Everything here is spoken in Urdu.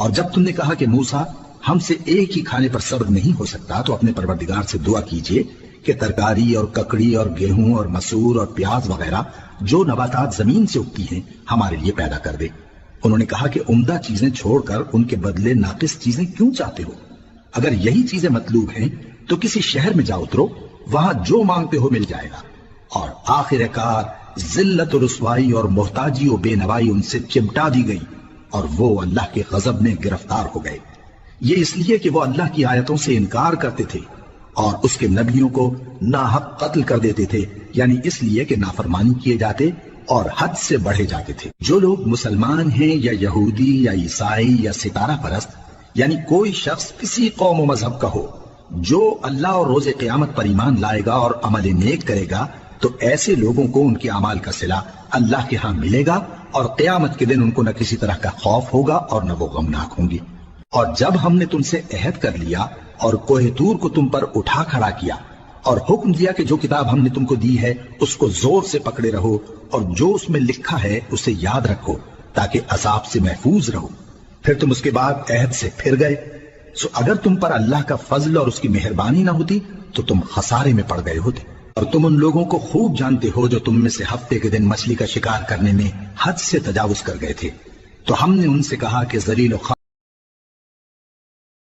اور جب تم نے کہا کہ موسیٰ ہم سے ایک ہی کھانے پر صبر نہیں ہو سکتا تو اپنے پروردگار سے دعا کیجئے کہ ترکاری اور ککڑی اور گیہوں اور مسور اور پیاز وغیرہ جو نباتات زمین سے اگتی ہیں ہمارے لیے پیدا کر دے۔ انہوں نے کہا کہ عمدہ چیزیں چھوڑ کر ان کے بدلے ناقص چیزیں کیوں چاہتے ہو؟ اگر یہی چیزیں مطلوب ہیں تو کسی شہر میں جا اترو، وہاں جو مانگتے ہو مل جائے گا۔ اور آخر کار ذلت و رسوائی اور محتاجی و بے نوائی ان سے چمٹا دی گئی اور وہ اللہ کے غضب میں گرفتار ہو گئے۔ یہ اس لیے کہ وہ اللہ کی آیتوں سے انکار کرتے تھے اور اس کے نبیوں کو ناحق قتل کر دیتے تھے، یعنی اس لیے کہ نافرمانی کیے جاتے اور حد سے بڑھے جاتے تھے۔ جو لوگ مسلمان ہیں یا یہودی یا عیسائی یا ستارہ پرست، یعنی کوئی شخص کسی قوم و مذہب کا ہو، جو اللہ اور روز قیامت پر ایمان لائے گا اور عمل نیک کرے گا تو ایسے لوگوں کو ان کے اعمال کا صلہ اللہ کے ہاں ملے گا اور قیامت کے دن ان کو نہ کسی طرح کا خوف ہوگا اور نہ وہ غمناک ہوں گے۔ اور جب ہم نے تم سے عہد کر لیا اور کوہ طور کو تم پر اٹھا کھڑا کیا اور حکم دیا کہ جو کتاب ہم نے تم کو دی ہے اس کو زور سے پکڑے رہو اور جو اس میں لکھا ہے اسے یاد رکھو تاکہ عذاب سے محفوظ رہو، پھر تم اس کے بعد عہد سے پھر گئے، سو اگر تم پر اللہ کا فضل اور اس کی مہربانی نہ ہوتی تو تم خسارے میں پڑ گئے ہوتے۔ اور تم ان لوگوں کو خوب جانتے ہو جو تم میں سے ہفتے کے دن مچھلی کا شکار کرنے میں حد سے تجاوز کر گئے تھے، تو ہم نے ان سے کہا کہ ذلیل و